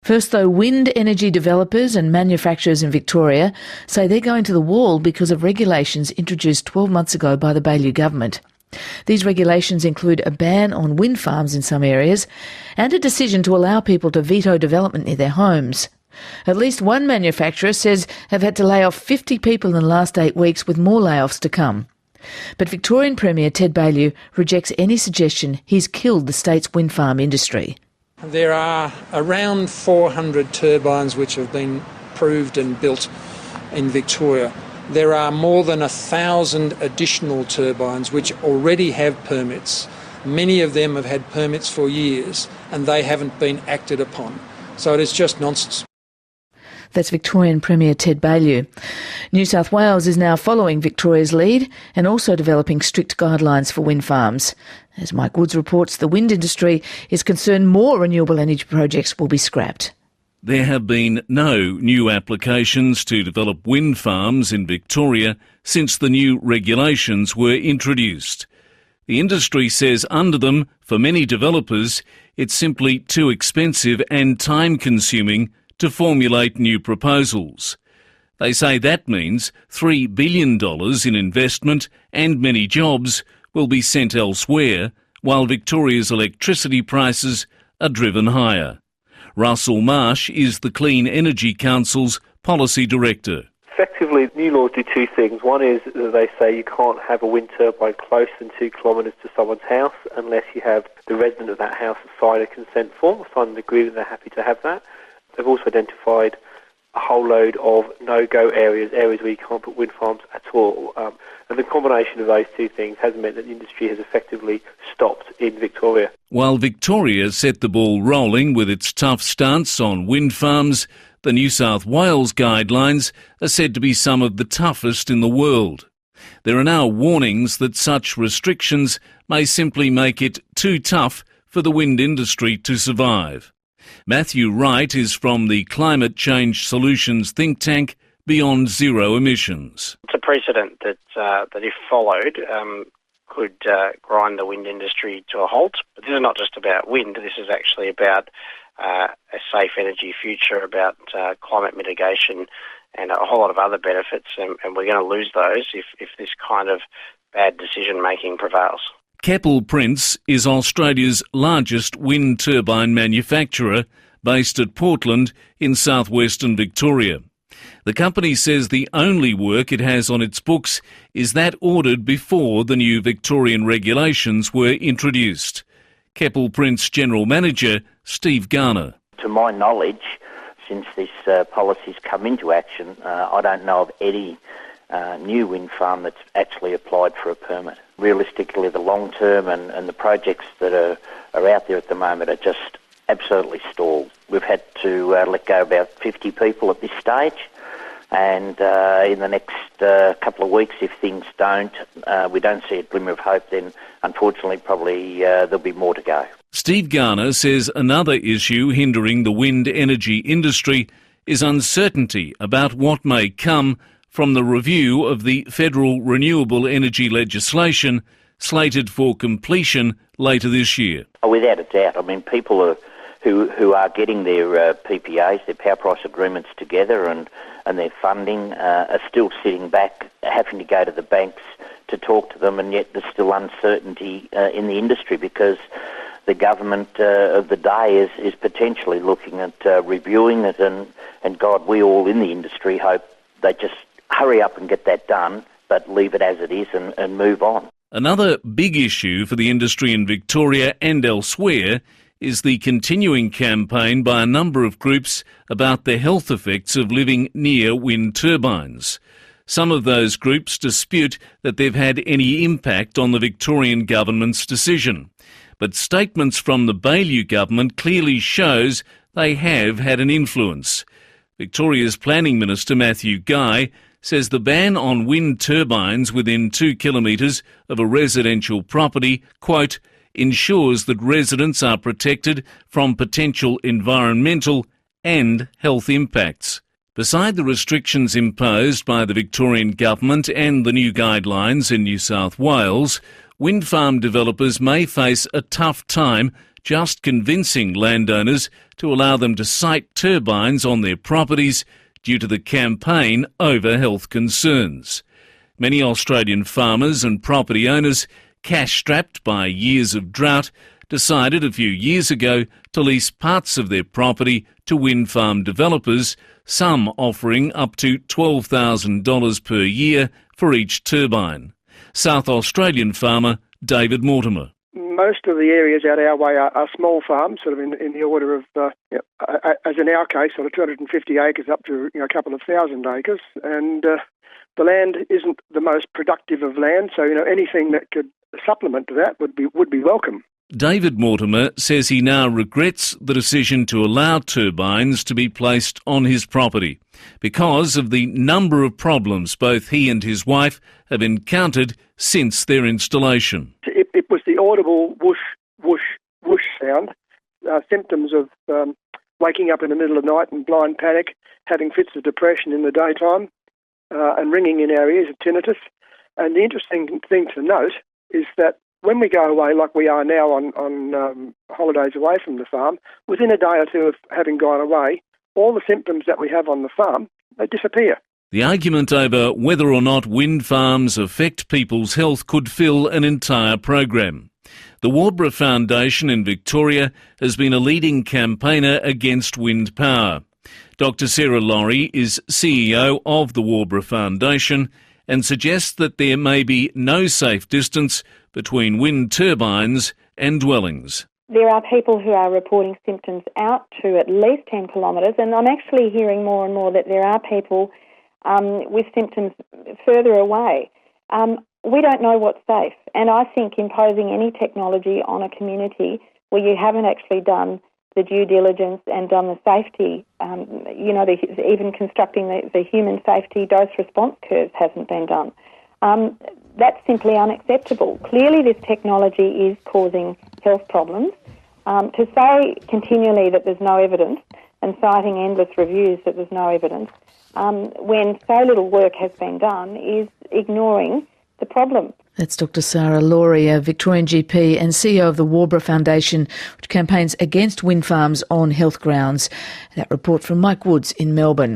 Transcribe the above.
First though, wind energy developers and manufacturers in Victoria say they're going to the wall because of regulations introduced 12 months ago by the Baillieu government. These regulations include a ban on wind farms in some areas and a decision to allow people to veto development near their homes. At least one manufacturer says have had to lay off 50 people in the last 8 weeks, with more layoffs to come. But Victorian Premier Ted Baillieu rejects any suggestion he's killed the state's wind farm industry. There are around 400 turbines which have been approved and built in Victoria. There are more than 1,000 additional turbines which already have permits. Many of them have had permits for years and they haven't been acted upon. So it is just nonsense. That's Victorian Premier Ted Baillieu. New South Wales is now following Victoria's lead and also developing strict guidelines for wind farms. As Mike Woods reports, the wind industry is concerned more renewable energy projects will be scrapped. There have been no new applications to develop wind farms in Victoria since the new regulations were introduced. The industry says under them, for many developers, it's simply too expensive and time-consuming to formulate new proposals. They say that means $3 billion in investment and many jobs will be sent elsewhere, while Victoria's electricity prices are driven higher. Russell Marsh is the Clean Energy Council's Policy Director. Effectively, new laws do two things. One is that they say you can't have a wind turbine close than 2 kilometres to someone's house unless you have the resident of that house sign a consent form, sign an agreement they're happy to have that. They've also identified a whole load of no-go areas where you can't put wind farms at all. And the combination of those two things has meant that the industry has effectively stopped in Victoria. While Victoria set the ball rolling with its tough stance on wind farms, the New South Wales guidelines are said to be some of the toughest in the world. There are now warnings that such restrictions may simply make it too tough for the wind industry to survive. Matthew Wright is from the Climate Change Solutions think tank Beyond Zero Emissions. It's a precedent that if followed, could grind the wind industry to a halt. But this is not just about wind, this is actually about a safe energy future, about climate mitigation and a whole lot of other benefits, and we're going to lose those if this kind of bad decision-making prevails. Keppel Prince is Australia's largest wind turbine manufacturer, based at Portland in southwestern Victoria. The company says the only work it has on its books is that ordered before the new Victorian regulations were introduced. Keppel Prince General Manager Steve Garner. To my knowledge, since this policy's come into action, I don't know of any new wind farm that's actually applied for a permit. Realistically, the long term and the projects that are out there at the moment are just absolutely stalled. We've had to let go about 50 people at this stage, and in the next couple of weeks, if things we don't see a glimmer of hope, then unfortunately probably there'll be more to go. Steve Garner says another issue hindering the wind energy industry is uncertainty about what may come from the review of the federal renewable energy legislation slated for completion later this year. Without a doubt. I mean, people who are getting their PPAs, their power price agreements together and their funding are still sitting back, having to go to the banks to talk to them, and yet there's still uncertainty in the industry because the government of the day is potentially looking at reviewing it, and God, we all in the industry hope they just hurry up and get that done, but leave it as it is and move on. Another big issue for the industry in Victoria and elsewhere is the continuing campaign by a number of groups about the health effects of living near wind turbines. Some of those groups dispute that they've had any impact on the Victorian government's decision. But statements from the Baillieu government clearly shows they have had an influence. Victoria's Planning Minister Matthew Guy says the ban on wind turbines within 2 kilometres of a residential property, quote, ensures that residents are protected from potential environmental and health impacts. Beside the restrictions imposed by the Victorian government and the new guidelines in New South Wales, wind farm developers may face a tough time just convincing landowners to allow them to site turbines on their properties due to the campaign over health concerns. Many Australian farmers and property owners, cash-strapped by years of drought, decided a few years ago to lease parts of their property to wind farm developers, some offering up to $12,000 per year for each turbine. South Australian farmer David Mortimer. Most of the areas out our way are small farms, sort of in the order of, as in our case, sort of 250 acres up to a couple of thousand acres, and the land isn't the most productive of land, so anything that could supplement to that would be welcome. David Mortimer says he now regrets the decision to allow turbines to be placed on his property because of the number of problems both he and his wife have encountered since their installation. It was the audible whoosh, whoosh, whoosh sound, symptoms of waking up in the middle of the night in blind panic, having fits of depression in the daytime, and ringing in our ears, tinnitus. And the interesting thing to note is that when we go away, like we are now on holidays away from the farm, within a day or two of having gone away, all the symptoms that we have on the farm, they disappear. The argument over whether or not wind farms affect people's health could fill an entire program. The Waubra Foundation in Victoria has been a leading campaigner against wind power. Dr. Sarah Laurie is CEO of the Waubra Foundation and suggests that there may be no safe distance between wind turbines and dwellings. There are people who are reporting symptoms out to at least 10 kilometres, and I'm actually hearing more and more that there are people with symptoms further away. We don't know what's safe, and I think imposing any technology on a community where you haven't actually done the due diligence and done the safety, even constructing the human safety dose response curves hasn't been done. That's simply unacceptable. Clearly this technology is causing health problems. To say continually that there's no evidence and citing endless reviews that there's no evidence, when so little work has been done, is ignoring the problem. That's Dr. Sarah Laurie, a Victorian GP and CEO of the Waubra Foundation, which campaigns against wind farms on health grounds. That report from Mike Woods in Melbourne.